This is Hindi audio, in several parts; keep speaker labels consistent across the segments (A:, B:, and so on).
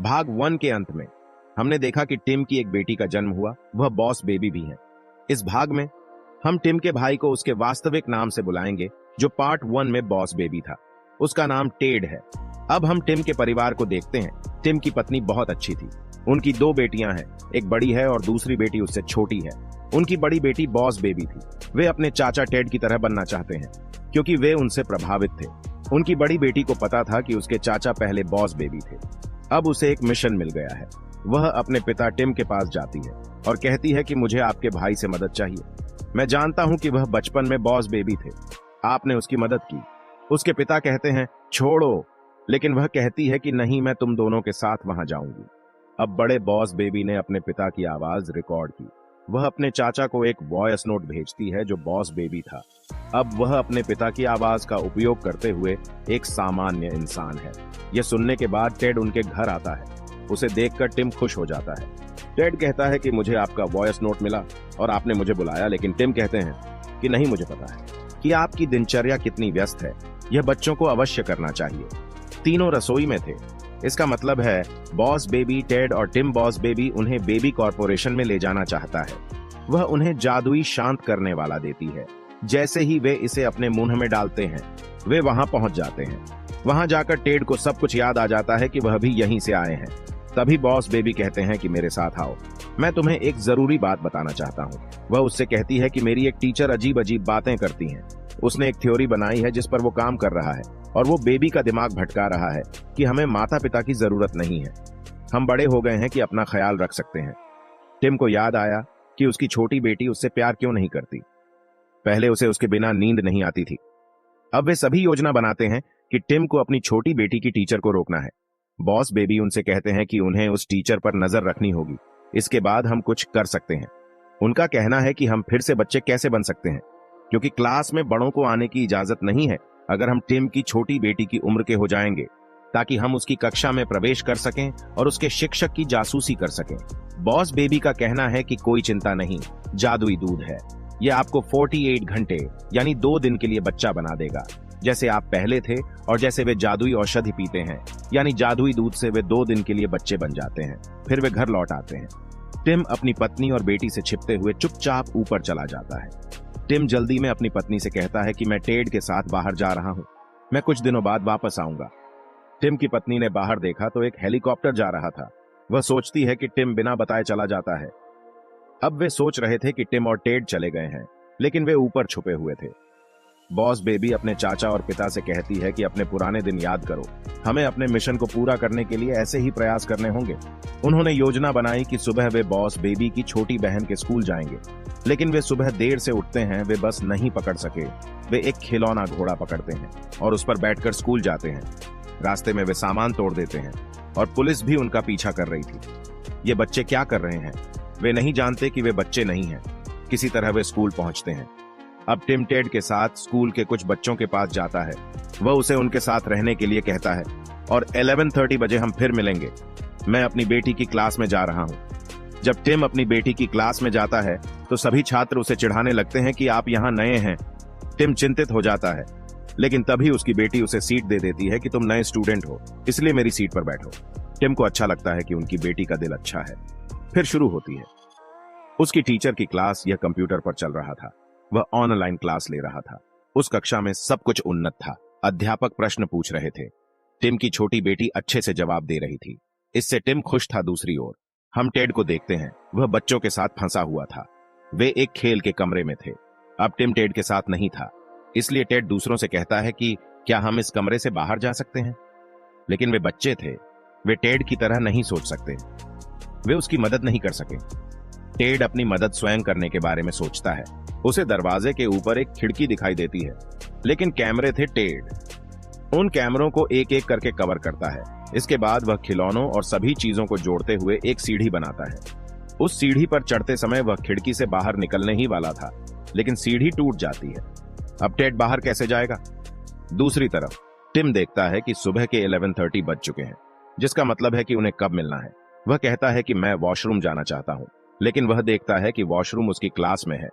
A: भाग 1 के अंत में हमने देखा कि टिम की एक बेटी का जन्म हुआ, वह बॉस बेबी भी है। इस भाग में हम टिम के भाई को उसके वास्तविक नाम से बुलाएंगे, जो पार्ट 1 में बॉस बेबी था। उसका नाम टेड है। अब हम टिम के परिवार को देखते हैं। टिम की पत्नी बहुत अच्छी थी। उनकी 2 बेटियां हैं, एक बड़ी है और दूसरी बेटी उससे छोटी है। उनकी बड़ी बेटी बॉस बेबी थी। वे अपने चाचा टेड की तरह बनना चाहते हैं क्योंकि वे उनसे प्रभावित थे। उनकी बड़ी बेटी को पता था कि उसके चाचा पहले बॉस बेबी थे। अब उसे एक मिशन मिल गया है। वह अपने पिता टिम के पास जाती है और कहती है कि मुझे आपके भाई से मदद चाहिए। मैं जानता हूं कि वह बचपन में बॉस बेबी थे, आपने उसकी मदद की। उसके पिता कहते हैं छोड़ो, लेकिन वह कहती है कि नहीं, मैं तुम दोनों के साथ वहां जाऊंगी। अब बड़े बॉस बेबी ने अपने पिता की आवाज रिकॉर्ड की। वह अपने चाचा को एक वॉइस नोट भेजती है जो बॉस बेबी था। अब वह अपने पिता की आवाज का उपयोग करते हुए एक सामान्य इंसान है। यह सुनने के बाद टेड उनके घर आता है। उसे देखकर टिम खुश हो जाता है। टेड कहता है कि मुझे आपका वॉइस नोट मिला और आपने मुझे बुलाया, लेकिन टिम कहते हैं कि नहीं, मुझे पता है कि आपकी दिनचर्या कितनी व्यस्त है। यह बच्चों को अवश्य करना चाहिए। तीनों रसोई में थे। इसका मतलब है बॉस बेबी, टेड और टिम बॉस बेबी उन्हें बेबी कॉर्पोरेशन में ले जाना चाहता है। वह उन्हें जादुई शांत करने वाला देती है। जैसे ही वे इसे अपने मुंह में डालते हैं, वे वहां पहुंच जाते हैं। वहां जाकर टेड को सब कुछ याद आ जाता है कि वह भी यहीं से आए हैं। तभी बॉस बेबी कहते हैं कि मेरे साथ आओ, मैं तुम्हें एक जरूरी बात बताना चाहता हूँ। वह उससे कहती है कि मेरी एक टीचर अजीब अजीब बातें करती हैं। उसने एक थ्योरी बनाई है जिस पर वो काम कर रहा है और वो बेबी का दिमाग भटका रहा है कि हमें माता पिता की जरूरत नहीं है। हम बड़े हो गए हैं कि अपना ख्याल रख सकते हैं। टिम को याद आया कि उसकी छोटी बेटी उससे प्यार क्यों नहीं करती। पहले उसे उसके बिना नींद नहीं आती थी। अब वे सभी योजना बनाते हैं कि टिम को अपनी छोटी बेटी की टीचर को रोकना है। बॉस बेबी उनसे कहते हैं कि उन्हें उस टीचर पर नजर रखनी होगी, इसके बाद हम कुछ कर सकते हैं। उनका कहना है कि हम फिर से बच्चे कैसे बन सकते हैं, क्योंकि क्लास में बड़ों को आने की इजाजत नहीं है अगर हम टिम की छोटी बेटी की उम्र के हो जाएंगे, ताकि हम उसकी कक्षा में प्रवेश कर सकें और उसके शिक्षक की जासूसी कर सकें। बॉस बेबी का कहना है कि कोई चिंता नहीं, जादुई दूध है, यह आपको 48 घंटे यानी 2 दिन के लिए बच्चा बना देगा, जैसे आप पहले थे और जैसे वे जादुई औषधि पीते हैं, यानी जादुई दूध से वे 2 दिन के लिए बच्चे बन जाते हैं। फिर वे घर लौट आते हैं। टिम अपनी पत्नी और बेटी से छिपते हुए चुपचाप ऊपर चला जाता है। टिम जल्दी में अपनी पत्नी से कहता है कि मैं टेड के साथ बाहर जा रहा हूं, मैं कुछ दिनों बाद वापस आऊंगा। टिम की पत्नी ने बाहर देखा तो एक हेलीकॉप्टर जा रहा था। वह सोचती है कि टिम बिना बताए चला जाता है। अब वे सोच रहे थे कि टिम और टेड चले गए हैं, लेकिन वे ऊपर छुपे हुए थे। बॉस बेबी अपने चाचा और पिता से कहती है कि अपने पुराने दिन याद करो, हमें अपने मिशन को पूरा करने के लिए ऐसे ही प्रयास करने होंगे। उन्होंने योजना बनाई कि सुबह वे बॉस बेबी की छोटी बहन के स्कूल जाएंगे, लेकिन वे सुबह देर से उठते हैं। वे बस नहीं पकड़ सके। वे एक खिलौना घोड़ा पकड़ते हैं और उस पर बैठकर स्कूल जाते हैं। रास्ते में वे सामान तोड़ देते हैं और पुलिस भी उनका पीछा कर रही थी। ये बच्चे क्या कर रहे हैं? वे नहीं जानते कि वे बच्चे नहीं हैं। किसी तरह वे स्कूल पहुंचते हैं। अब टिम टेड के साथ स्कूल के कुछ बच्चों के पास जाता है। वह उसे उनके साथ रहने के लिए कहता है और 11:30 बजे हम फिर मिलेंगे। मैं अपनी बेटी की क्लास में जा रहा हूं। जब टिम अपनी बेटी की क्लास में जाता है तो सभी छात्र उसे चिढ़ाने लगते हैं कि आप यहां नए हैं। टिम चिंतित हो जाता है, लेकिन तभी उसकी बेटी उसे सीट दे देती है कि तुम नए स्टूडेंट हो, इसलिए मेरी सीट पर बैठो। टिम को अच्छा लगता है कि उनकी बेटी का दिल अच्छा है। फिर शुरू होती है उसकी टीचर की क्लास। यह कंप्यूटर पर चल रहा था। वह ऑनलाइन क्लास ले रहा था। उस कक्षा में सब कुछ उन्नत था। अध्यापक प्रश्न पूछ रहे थे। टिम की छोटी बेटी अच्छे से जवाब दे रही थी। इससे टिम खुश था। दूसरी ओर हम टेड को देखते हैं। वह बच्चों के साथ फंसा हुआ था। वे एक खेल के कमरे में थे। अब टिम टेड के साथ नहीं था, इसलिए टेड दूसरों से कहता है कि क्या हम इस कमरे से बाहर जा सकते हैं। लेकिन वे बच्चे थे। वे टेड की तरह नहीं सोच सकते। वे उसकी मदद नहीं कर सके। टेड अपनी मदद स्वयं करने के बारे में सोचता है। उसे दरवाजे के ऊपर एक खिड़की दिखाई देती है, लेकिन कैमरे थे। टेड उन कैमरों को एक एक करके कवर करता है। इसके बाद वह खिलौनों और सभी चीजों को जोड़ते हुए एक सीढ़ी बनाता है। उस सीढ़ी पर चढ़ते समय वह खिड़की से बाहर निकलने ही वाला था, लेकिन सीढ़ी टूट जाती है। अब टेड बाहर कैसे जाएगा? दूसरी तरफ टिम देखता है कि सुबह के 11:30 बज चुके हैं, जिसका मतलब है कि उन्हें कब मिलना है। वह कहता है कि मैं वॉशरूम जाना चाहता हूं, लेकिन वह देखता है कि वॉशरूम उसकी क्लास में है।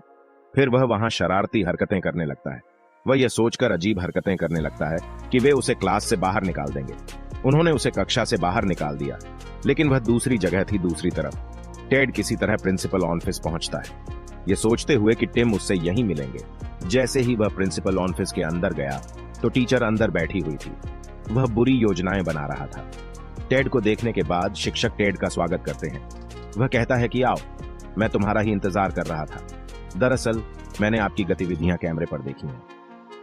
A: फिर वह वहां शरारती हरकतें करने लगता है। वह यह सोचकर अजीब हरकतें करने लगता है कि वे उसे क्लास से बाहर निकाल देंगे। उन्होंने उसे कक्षा से बाहर निकाल दिया। लेकिन वह दूसरी जगह थी। दूसरी तरफ टेड किसी तरह प्रिंसिपल ऑफिस पहुंचता है, ये सोचते हुए कि टिम उससे यहीं मिलेंगे। जैसे ही वह प्रिंसिपल ऑफिस के अंदर गया तो टीचर अंदर बैठी हुई थी। वह बुरी योजनाएं बना रहा था। टेड को देखने के बाद शिक्षक टेड का स्वागत करते हैं। वह कहता है कि आओ, मैं तुम्हारा ही इंतजार कर रहा था। दरअसल मैंने आपकी गतिविधियां कैमरे पर देखी हैं।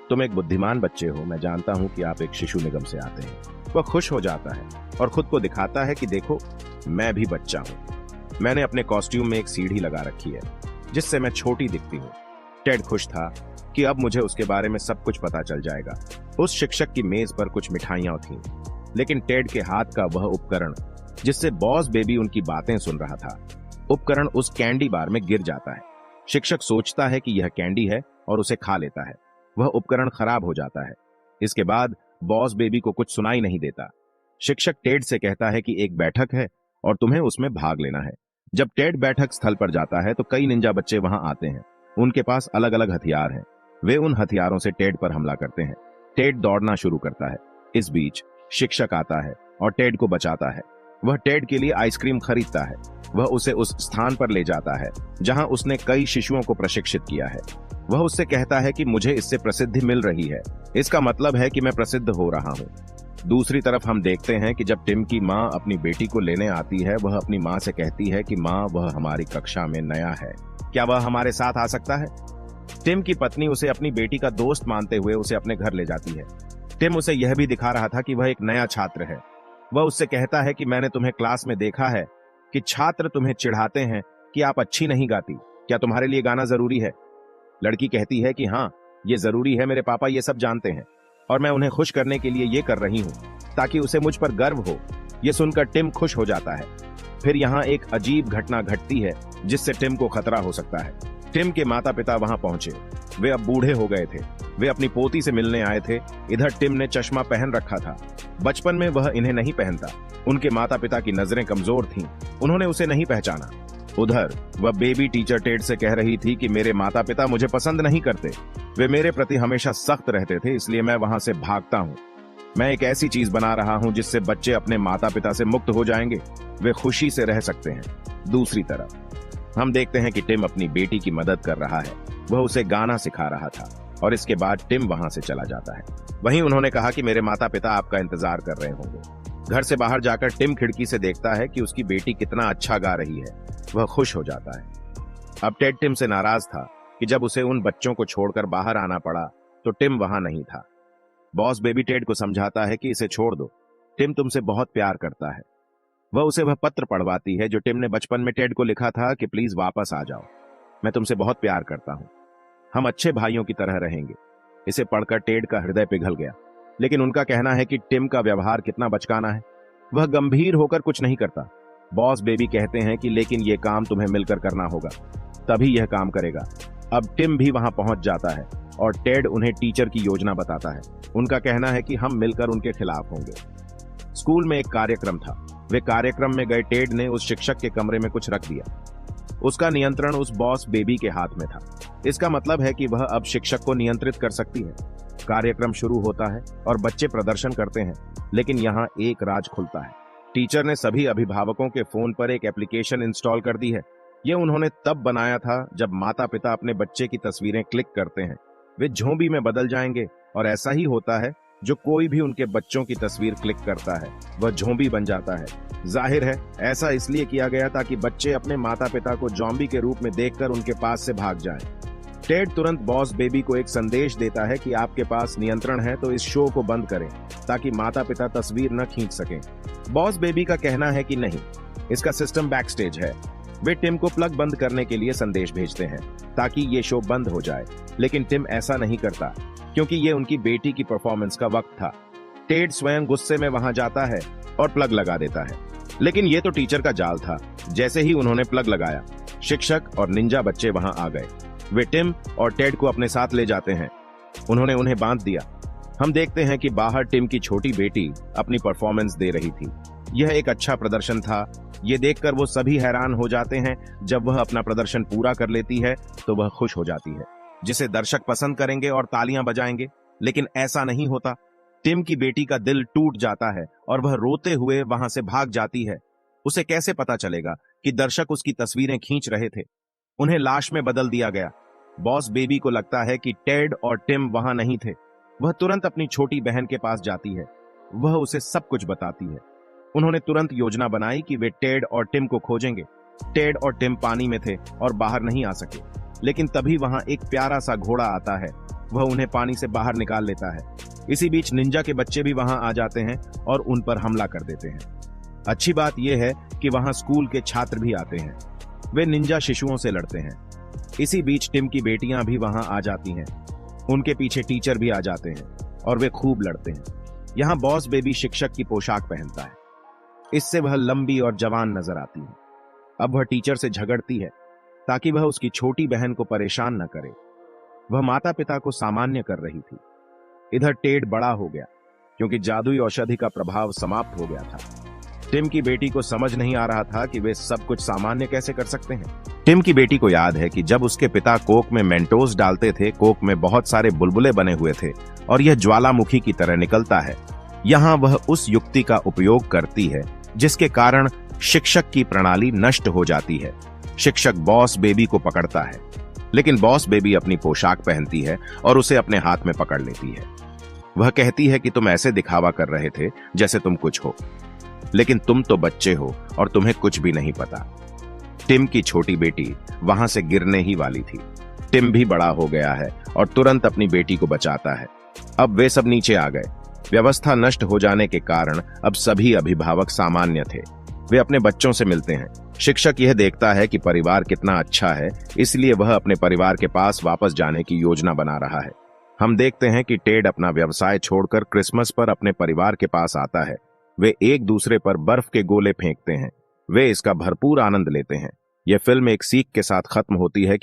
A: तुम एक बुद्धिमान बच्चे हो, मैं जानता हूं कि आप एक शिशु निगम से आते हैं। वह खुश हो जाता है और खुद को दिखाता है कि देखो, मैं भी बच्चा हूं। मैंने अपने कॉस्ट्यूम में एक सीढ़ी लगा रखी है जिससे मैं छोटी दिखती हूँ। टेड खुश था कि अब मुझे उसके बारे में सब कुछ पता चल जाएगा। उस शिक्षक की मेज पर कुछ मिठाइयां थीं, लेकिन टेड के हाथ का वह उपकरण जिससे बॉस बेबी उनकी बातें सुन रहा था, उपकरण उस कैंडी बार में गिर जाता है। शिक्षक सोचता है कि यह कैंडी है और उसे खा लेता है। वह उपकरण खराब हो जाता है। इसके बाद बॉस बेबी को कुछ सुनाई नहीं देता। शिक्षक टेड से कहता है कि एक बैठक है और तुम्हें उसमें भाग लेना है। जब टेड बैठक स्थल पर जाता है तो कई निंजा बच्चे वहां आते हैं। उनके पास अलग अलग हथियार हैं। वे उन हथियारों से टेड पर हमला करते हैं। टेड दौड़ना शुरू करता है। इस बीच शिक्षक आता है और टेड को बचाता है। वह टेड के लिए आइसक्रीम खरीदता है। वह उसे उस स्थान पर ले जाता है जहां उसने कई शिशुओं को प्रशिक्षित किया है। वह उससे कहता है कि मुझे इससे प्रसिद्धि मिल रही है, इसका मतलब है कि मैं प्रसिद्ध हो रहा हूं। दूसरी तरफ हम देखते हैं कि जब टिम की मां अपनी बेटी को लेने आती है, वह अपनी मां से कहती है कि मां, वह हमारी कक्षा में नया है, क्या वह हमारे साथ आ सकता है? टिम की पत्नी उसे अपनी बेटी का दोस्त मानते हुए उसे अपने घर ले जाती है। टिम उसे यह भी दिखा रहा था कि वह एक नया छात्र है। वह उससे कहता है कि मैंने तुम्हें क्लास में देखा है कि छात्र तुम्हें चिढ़ाते हैं कि आप अच्छी नहीं गाती, क्या तुम्हारे लिए गाना जरूरी है? लड़की कहती है कि हाँ, ये जरूरी है, मेरे पापा ये सब जानते हैं और मैं उन्हें खुश करने के लिए ये कर रही हूँ ताकि उसे मुझ पर गर्व हो। ये सुनकर टिम खुश हो जाता है। फिर यहाँ एक अजीब घटना घटती है जिससे टिम को खतरा हो सकता है। टिम के माता पिता वहां पहुंचे। वे अब बूढ़े हो गए थे। वे अपनी पोती से मिलने आए थे। इधर टिम ने चश्मा पहन रखा था। बचपन में वह इन्हें नहीं पहनता। उनके माता पिता की नजरें कमजोर थीं। उन्होंने उसे नहीं पहचाना। उधर वह बेबी टीचर टेड से कह रही थी कि मेरे माता पिता मुझे पसंद नहीं करते। वे मेरे प्रति हमेशा सख्त रहते थे, इसलिए मैं वहां से भागता हूँ। मैं एक ऐसी चीज बना रहा हूँ जिससे बच्चे अपने माता पिता से मुक्त हो जाएंगे। वे खुशी से रह सकते हैं। दूसरी तरफ हम देखते हैं कि टिम अपनी बेटी की मदद कर रहा है। वह उसे गाना सिखा रहा था और इसके बाद टिम वहां से चला जाता है। वहीं उन्होंने कहा कि मेरे माता पिता आपका इंतजार कर रहे होंगे। घर से बाहर जाकर टिम खिड़की से देखता है कि उसकी बेटी कितना अच्छा गा रही है। वह खुश हो जाता है। अब टेड टिम से नाराज था कि जब उसे उन बच्चों को छोड़कर बाहर आना पड़ा तो टिम वहां नहीं था। बॉस बेबी टेड को समझाता है कि इसे छोड़ दो, टिम तुमसे बहुत प्यार करता है। वह पत्र पढ़वाती है जो टिम ने बचपन में टेड को लिखा था कि प्लीज वापस आ जाओ, मैं तुमसे बहुत प्यार करता हूं, हम अच्छे भाइयों की तरह रहेंगे। इसे पढ़कर टेड का हृदय पिघल गया। लेकिन उनका कहना है कि टिम का व्यवहार कितना बचकाना है। वह गंभीर होकर कुछ नहीं करता। बॉस बेबी कहते हैं कि लेकिन यह काम तुम्हें मिलकर करना होगा, तभी यह काम करेगा। अब टिम भी वहां पहुंच जाता है और टेड उन्हें टीचर की योजना बताता है। उनका कहना है कि हम मिलकर उनके खिलाफ होंगे। स्कूल में एक कार्यक्रम था। वे कार्यक्रम में गए टेड ने उस शिक्षक के कमरे में कुछ रख दिया। उसका नियंत्रण उस बॉस बेबी के हाथ में था। इसका मतलब है कि वह अब शिक्षक को नियंत्रित कर सकती है। कार्यक्रम शुरू होता है और बच्चे प्रदर्शन करते हैं, लेकिन यहाँ एक राज खुलता है। टीचर ने सभी अभिभावकों के फोन पर एक एप्लीकेशन इंस्टॉल कर दी है। यह उन्होंने तब बनाया था जब माता पिता अपने बच्चे की तस्वीरें क्लिक करते हैं, वे झोंबी में बदल जाएंगे। और ऐसा ही होता है, जो कोई भी उनके बच्चों की तस्वीर क्लिक करता है वह झोंबी बन जाता है। जाहिर है ऐसा इसलिए किया गया ताकि बच्चे अपने माता पिता को ज़ॉम्बी के रूप में देखकर उनके पास से भाग जाएं। टेड तुरंत बॉस बेबी को एक संदेश देता है कि आपके पास नियंत्रण है तो इस शो को बंद करें ताकि माता पिता तस्वीर न खींच सकें। बॉस बेबी का कहना है कि नहीं, इसका सिस्टम बैकस्टेज है। वे टिम को प्लग बंद करने के लिए संदेश भेजते हैं ताकि ये शो बंद हो जाए, लेकिन टिम ऐसा नहीं करता क्योंकि ये उनकी बेटी की परफॉर्मेंस का वक्त था। टेड स्वयं गुस्से में वहां जाता है और प्लग लगा देता है, लेकिन ये तो टीचर का जाल था। जैसे ही उन्होंने प्लग लगाया, शिक्षक और निंजा बच्चे वहां आ गए। वे टिम और टेड को अपने साथ ले जाते हैं। उन्होंने उन्हें बांध दिया। हम देखते हैं कि बाहर टिम की छोटी बेटी अपनी परफॉर्मेंस दे रही थी। यह एक अच्छा प्रदर्शन था। ये देखकर वो सभी हैरान हो जाते हैं। जब वह अपना प्रदर्शन पूरा कर लेती है तो वह खुश हो जाती है, जिसे दर्शक पसंद करेंगे और तालियां बजाएंगे। लेकिन ऐसा नहीं होता। टिम की बेटी का दिल टूट जाता है और वह रोते हुए वहां से भाग जाती है। उसे कैसे पता चलेगा कि दर्शक उसकी तस्वीरें खींच रहे थे? उन्हें लाश में बदल दिया गया। बॉस बेबी को लगता है कि टेड और टिम वहां नहीं थे। वह तुरंत अपनी छोटी बहन के पास जाती है। वह उसे सब कुछ बताती है। उन्होंने तुरंत योजना बनाई कि वे टेड और टिम को खोजेंगे। टेड और टिम पानी में थे और बाहर नहीं आ सके, लेकिन तभी वहां एक प्यारा सा घोड़ा आता है। वह उन्हें पानी से बाहर निकाल लेता है। इसी बीच निंजा के बच्चे भी वहां आ जाते हैं और उन पर हमला कर देते हैं। अच्छी बात यह है कि वहां स्कूल के छात्र भी आते हैं। वे निंजा शिशुओं से लड़ते हैं। इसी बीच टिम की बेटियां भी वहां आ जाती हैं। उनके पीछे टीचर भी आ जाते हैं और वे खूब लड़ते हैं। यहाँ बॉस बेबी शिक्षक की पोशाक पहनता है। इससे वह लंबी और जवान नजर आती है। अब वह टीचर से झगड़ती है ताकि वह उसकी छोटी बहन को परेशान न करे। वह माता पिता को सामान्य कर रही थी। इधर टेड बड़ा हो गया क्योंकि जादुई औषधि का प्रभाव समाप्त हो गया था। टिम की बेटी को समझ नहीं आ रहा था कि वे सब कुछ सामान्य कैसे कर सकते हैं। टिम की बेटी को याद है कि जब उसके पिता कोक में मेंटोस डालते थे, कोक में बहुत सारे बुलबुले बने हुए थे और यह ज्वालामुखी की तरह निकलता है। यहाँ वह उस युक्ति का उपयोग करती है जिसके कारण शिक्षक की प्रणाली नष्ट हो जाती है। शिक्षक बॉस बेबी को पकड़ता है, लेकिन बॉस बेबी अपनी पोशाक पहनती है और उसे अपने हाथ में पकड़ लेती है। वह कहती है कि तुम ऐसे दिखावा कर रहे थे जैसे तुम कुछ हो, लेकिन तुम तो बच्चे हो और तुम्हें कुछ भी नहीं पता। टिम की छोटी बेटी वहां से गिरने ही वाली थी। टिम भी बड़ा हो गया है और तुरंत अपनी बेटी को बचाता है। अब वे सब नीचे आ गए। व्यवस्था नष्ट हो जाने के कारण अब सभी अभिभावक सामान्य थे। वे अपने बच्चों से मिलते हैं। शिक्षक यह देखता है कि परिवार कितना अच्छा है, इसलिए वह अपने परिवार के पास वापस जाने की योजना बना रहा है। हम देखते हैं कि टेड अपना व्यवसाय छोड़कर क्रिसमस पर अपने परिवार के पास आता है। वे एक दूसरे पर बर्फ के गोले फेंकते हैं। वे इसका भरपूर आनंद लेते हैं। यह फिल्म एक सीख के साथ खत्म होती है